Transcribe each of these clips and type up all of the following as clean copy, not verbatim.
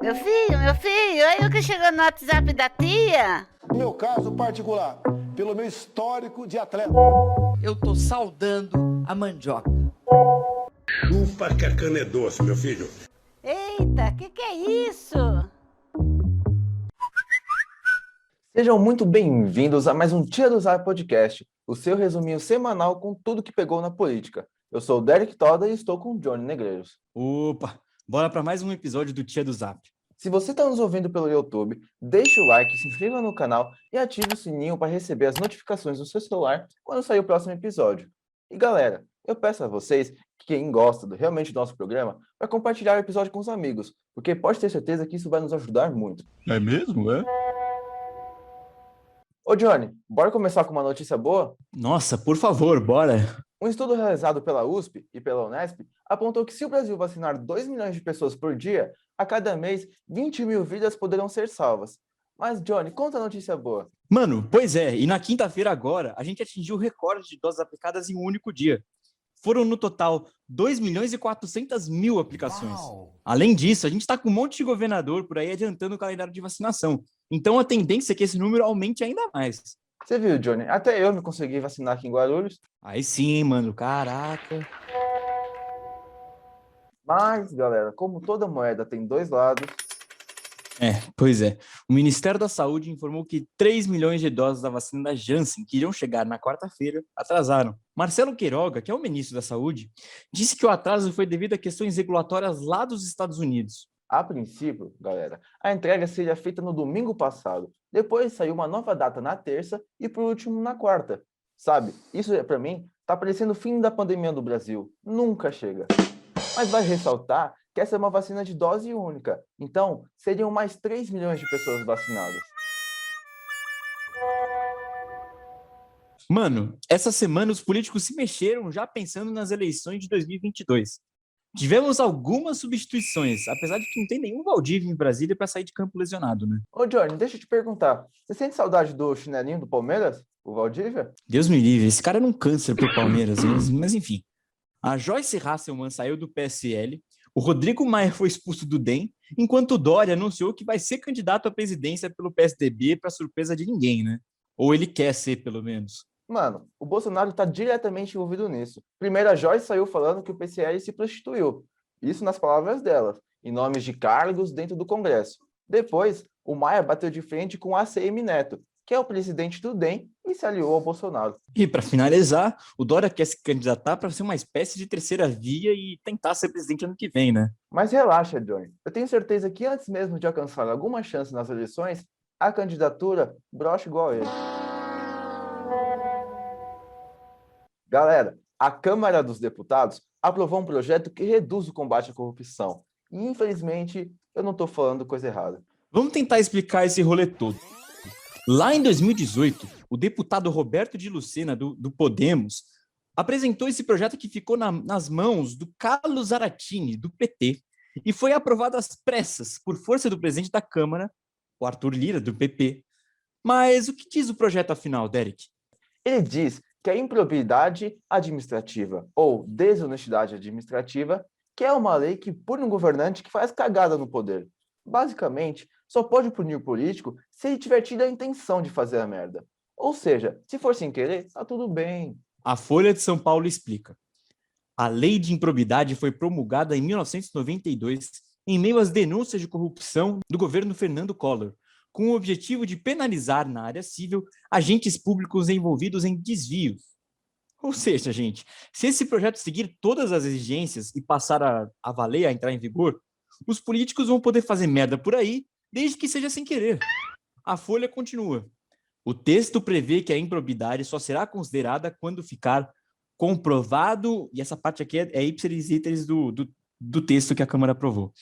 Meu filho, aí o que chegou no WhatsApp da tia? No meu caso particular, pelo meu histórico de atleta. Eu tô saudando a mandioca. Chupa que a cana é doce, meu filho. Eita, que é isso? Sejam muito bem-vindos a mais um Tia do Zap Podcast, o seu resuminho semanal com tudo que pegou na política. Eu sou o Derek Toda e estou com o Johnny Negreiros. Opa, bora para mais um episódio do Tia do Zap. Se você está nos ouvindo pelo YouTube, deixe o like, se inscreva no canal e ative o sininho para receber as notificações no seu celular quando sair o próximo episódio. E galera, eu peço a vocês, que quem gosta realmente do nosso programa, para compartilhar o episódio com os amigos, porque pode ter certeza que isso vai nos ajudar muito. É mesmo, é? Ô Johnny, bora começar com uma notícia boa? Nossa, por favor, bora. Um estudo realizado pela USP e pela Unesp apontou que se o Brasil vacinar 2 milhões de pessoas por dia, a cada mês, 20 mil vidas poderão ser salvas. Mas, Johnny, conta a notícia boa. Mano, pois é, e na quinta-feira agora, a gente atingiu o recorde de doses aplicadas em um único dia. Foram no total 2 milhões e 400 mil aplicações. Uau. Além disso, a gente está com um monte de governador por aí adiantando o calendário de vacinação. Então a tendência é que esse número aumente ainda mais. Você viu, Johnny? Até eu me consegui vacinar aqui em Guarulhos. Aí sim, mano, caraca. Mas, galera, como toda moeda tem dois lados... Pois é. O Ministério da Saúde informou que 3 milhões de doses da vacina da Janssen, que iriam chegar na quarta-feira, atrasaram. Marcelo Queiroga, que é o ministro da Saúde, disse que o atraso foi devido a questões regulatórias lá dos Estados Unidos. A princípio, galera, a entrega seria feita no domingo passado. Depois saiu uma nova data na terça e, por último, na quarta. Sabe, isso, para mim, tá parecendo o fim da pandemia do Brasil. Nunca chega. Mas vai ressaltar que essa é uma vacina de dose única. Então, seriam mais 3 milhões de pessoas vacinadas. Mano, essa semana os políticos se mexeram já pensando nas eleições de 2022. Tivemos algumas substituições, apesar de que não tem nenhum Valdívia em Brasília para sair de campo lesionado, né? Ô, Johnny, deixa eu te perguntar. Você sente saudade do chinelinho do Palmeiras, o Valdívia? Deus me livre, esse cara era um câncer pro Palmeiras, mas enfim. A Joyce Hasselmann saiu do PSL, o Rodrigo Maia foi expulso do DEM, enquanto o Dória anunciou que vai ser candidato à presidência pelo PSDB para surpresa de ninguém, né? Ou ele quer ser, pelo menos. Mano, o Bolsonaro está diretamente envolvido nisso. Primeiro, a Joyce saiu falando que o PSL se prostituiu. Isso nas palavras dela, em nomes de cargos dentro do Congresso. Depois, o Maia bateu de frente com o ACM Neto, que é o presidente do DEM e se aliou ao Bolsonaro. E para finalizar, o Dória quer se candidatar para ser uma espécie de terceira via e tentar ser presidente ano que vem, né? Mas relaxa, Johnny. Eu tenho certeza que antes mesmo de alcançar alguma chance nas eleições, a candidatura brocha igual a ele. Galera, a Câmara dos Deputados aprovou um projeto que reduz o combate à corrupção. E, infelizmente, eu não estou falando coisa errada. Vamos tentar explicar esse rolê todo. Lá em 2018, o deputado Roberto de Lucena, do Podemos, apresentou esse projeto que ficou nas mãos do Carlos Zaratini, do PT, e foi aprovado às pressas por força do presidente da Câmara, o Arthur Lira, do PP. Mas o que diz o projeto afinal, Derek? Ele diz que a improbidade administrativa ou desonestidade administrativa, que é uma lei que pune um governante que faz cagada no poder. Basicamente, só pode punir o político se ele tiver tido a intenção de fazer a merda. Ou seja, se for sem querer, tá tudo bem. A Folha de São Paulo explica. A lei de improbidade foi promulgada em 1992 em meio às denúncias de corrupção do governo Fernando Collor, com o objetivo de penalizar na área civil agentes públicos envolvidos em desvios. Ou seja, gente, se esse projeto seguir todas as exigências e passar a valer, a entrar em vigor, os políticos vão poder fazer merda por aí, desde que seja sem querer. A Folha continua. O texto prevê que a improbidade só será considerada quando ficar comprovado, e essa parte aqui é ipsis literis do texto que a Câmara aprovou,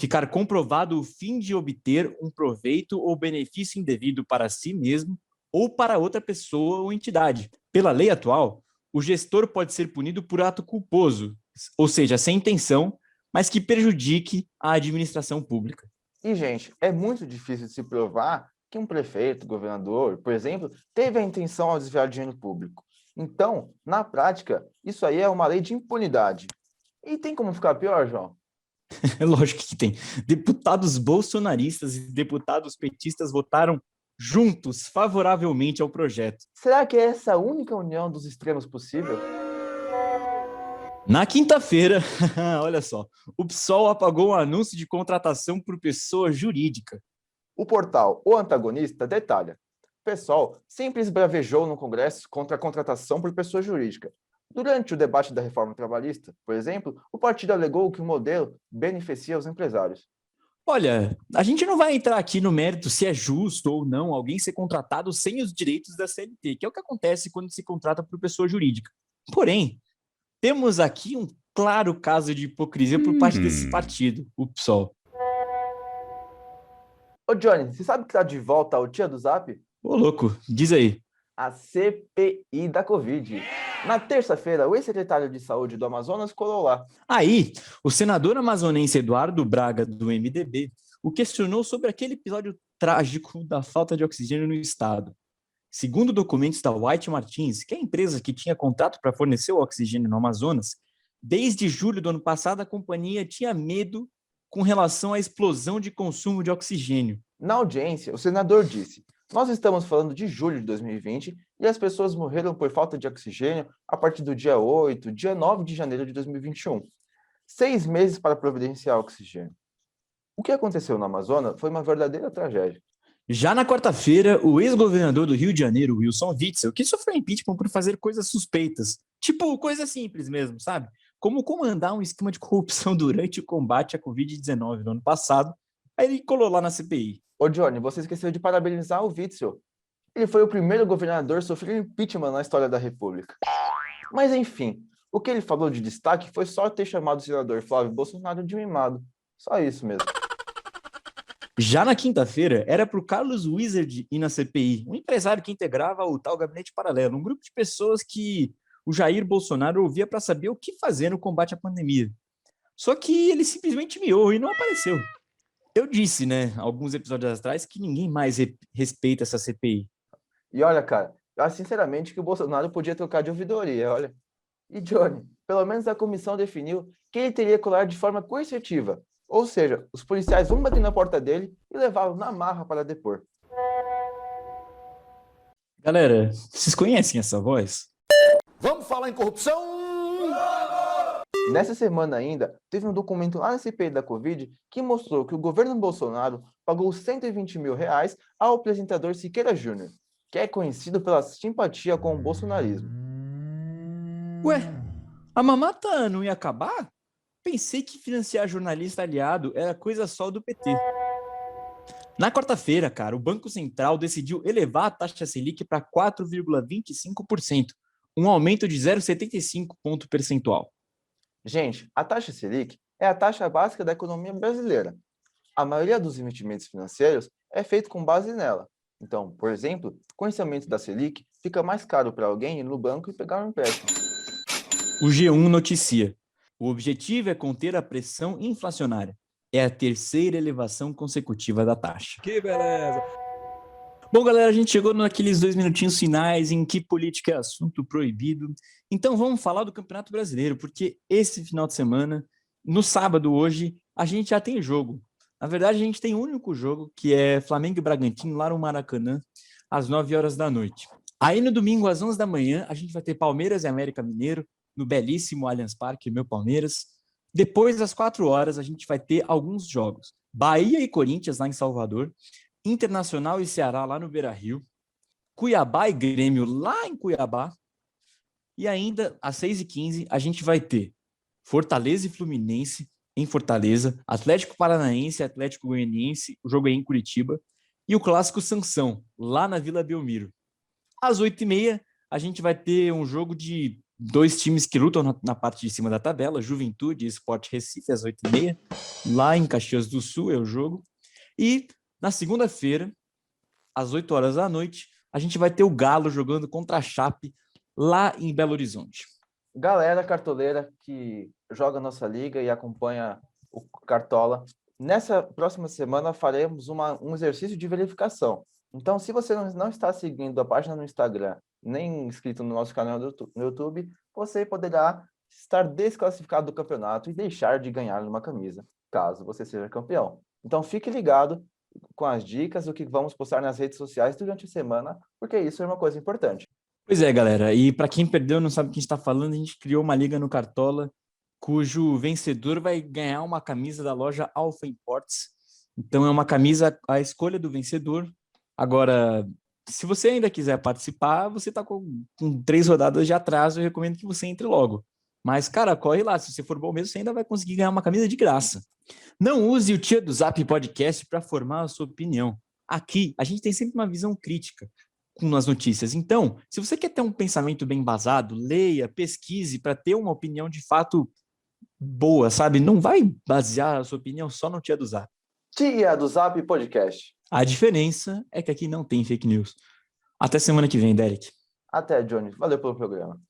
ficar comprovado o fim de obter um proveito ou benefício indevido para si mesmo ou para outra pessoa ou entidade. Pela lei atual, o gestor pode ser punido por ato culposo, ou seja, sem intenção, mas que prejudique a administração pública. E, gente, é muito difícil de se provar que um prefeito, governador, por exemplo, teve a intenção ao desviar dinheiro público. Então, na prática, isso aí é uma lei de impunidade. E tem como ficar pior, João? É lógico que tem. Deputados bolsonaristas e deputados petistas votaram juntos favoravelmente ao projeto. Será que é essa a única união dos extremos possível? Na quinta-feira, olha só, o PSOL apagou um anúncio de contratação por pessoa jurídica. O portal O Antagonista detalha: o PSOL sempre esbravejou no Congresso contra a contratação por pessoa jurídica. Durante o debate da reforma trabalhista, por exemplo, o partido alegou que o modelo beneficia os empresários. Olha, a gente não vai entrar aqui no mérito se é justo ou não alguém ser contratado sem os direitos da CLT, que é o que acontece quando se contrata por pessoa jurídica. Porém, temos aqui um claro caso de hipocrisia por parte desse partido, o PSOL. Ô Johnny, você sabe que tá de volta o Tia do Zap? Ô, louco, diz aí. A CPI da Covid. Na terça-feira, o ex-secretário de Saúde do Amazonas colou lá. Aí, o senador amazonense Eduardo Braga, do MDB, o questionou sobre aquele episódio trágico da falta de oxigênio no estado. Segundo documentos da White Martins, que é a empresa que tinha contrato para fornecer o oxigênio no Amazonas, desde julho do ano passado a companhia tinha medo com relação à explosão de consumo de oxigênio. Na audiência, o senador disse: nós estamos falando de julho de 2020 e as pessoas morreram por falta de oxigênio a partir do dia 8, dia 9 de janeiro de 2021. 6 meses para providenciar oxigênio. O que aconteceu no Amazonas foi uma verdadeira tragédia. Já na quarta-feira, o ex-governador do Rio de Janeiro, Wilson Witzel, que sofreu impeachment por fazer coisas suspeitas, tipo coisa simples mesmo, sabe? Como comandar um esquema de corrupção durante o combate à Covid-19 no ano passado, aí ele colou lá na CPI. Ô Johnny, você esqueceu de parabenizar o Witzel. Ele foi o primeiro governador a sofrer impeachment na história da República. Mas enfim, o que ele falou de destaque foi só ter chamado o senador Flávio Bolsonaro de mimado. Só isso mesmo. Já na quinta-feira, era para o Carlos Wizard ir na CPI, um empresário que integrava o tal Gabinete Paralelo, um grupo de pessoas que o Jair Bolsonaro ouvia para saber o que fazer no combate à pandemia. Só que ele simplesmente miou e não apareceu. Eu disse, né, alguns episódios atrás, que ninguém mais respeita essa CPI. E olha, cara, eu acho sinceramente que o Bolsonaro podia trocar de ouvidoria, olha. E Johnny, pelo menos a comissão definiu que ele teria que colar de forma coercitiva. Ou seja, os policiais vão bater na porta dele e levá-lo na marra para depor. Galera, vocês conhecem essa voz? Vamos falar em corrupção? Nessa semana ainda, teve um documento lá na CPI da Covid que mostrou que o governo Bolsonaro pagou R$120 mil ao apresentador Siqueira Júnior, que é conhecido pela simpatia com o bolsonarismo. Ué, a mamata não ia acabar? Pensei que financiar jornalista aliado era coisa só do PT. Na quarta-feira, cara, o Banco Central decidiu elevar a taxa Selic para 4,25%, um aumento de 0,75 ponto percentual. Gente, a taxa Selic é a taxa básica da economia brasileira. A maioria dos investimentos financeiros é feito com base nela. Então, por exemplo, com esse aumento da Selic, fica mais caro para alguém ir no banco e pegar um empréstimo. O G1 noticia: o objetivo é conter a pressão inflacionária. É a terceira elevação consecutiva da taxa. Que beleza! Bom, galera, a gente chegou naqueles 2 minutinhos finais em que política é assunto proibido. Então vamos falar do Campeonato Brasileiro, porque esse final de semana, no sábado hoje, a gente já tem jogo. Na verdade, a gente tem um único jogo, que é Flamengo e Bragantino, lá no Maracanã, às 9 horas da noite. Aí no domingo, às 11 da manhã, a gente vai ter Palmeiras e América Mineiro, no belíssimo Allianz Parque, meu Palmeiras. Depois, às 4 horas, a gente vai ter alguns jogos. Bahia e Corinthians, lá em Salvador. Internacional e Ceará, lá no Beira-Rio. Cuiabá e Grêmio, lá em Cuiabá. E ainda, às 6h15, a gente vai ter Fortaleza e Fluminense, em Fortaleza. Atlético Paranaense e Atlético Goianiense, o jogo é em Curitiba. E o clássico Sansão, lá na Vila Belmiro. Às 8h30, a gente vai ter um jogo de 2 times que lutam na parte de cima da tabela, Juventude e Sport Recife, às 8h30, lá em Caxias do Sul é o jogo. E na segunda-feira, às 8 horas da noite, a gente vai ter o Galo jogando contra a Chape, lá em Belo Horizonte. Galera cartoleira que joga nossa liga e acompanha o Cartola, nessa próxima semana faremos um exercício de verificação. Então, se você não está seguindo a página no Instagram nem inscrito no nosso canal no YouTube, você poderá estar desclassificado do campeonato e deixar de ganhar numa camisa, caso você seja campeão. Então fique ligado com as dicas do que vamos postar nas redes sociais durante a semana, porque isso é uma coisa importante. Pois é, galera. E para quem perdeu, não sabe o que a gente está falando, a gente criou uma liga no Cartola, cujo vencedor vai ganhar uma camisa da loja Alpha Imports. Então é uma camisa à escolha do vencedor. Agora, se você ainda quiser participar, você está com 3 rodadas de atraso, eu recomendo que você entre logo. Mas, cara, corre lá. Se você for bom mesmo, você ainda vai conseguir ganhar uma camisa de graça. Não use o Tia do Zap Podcast para formar a sua opinião. Aqui, a gente tem sempre uma visão crítica com as notícias. Então, se você quer ter um pensamento bem embasado, leia, pesquise para ter uma opinião de fato boa, sabe? Não vai basear a sua opinião só no Tia do Zap. Tia do Zap Podcast. A diferença é que aqui não tem fake news. Até semana que vem, Derek. Até, Johnny. Valeu pelo programa.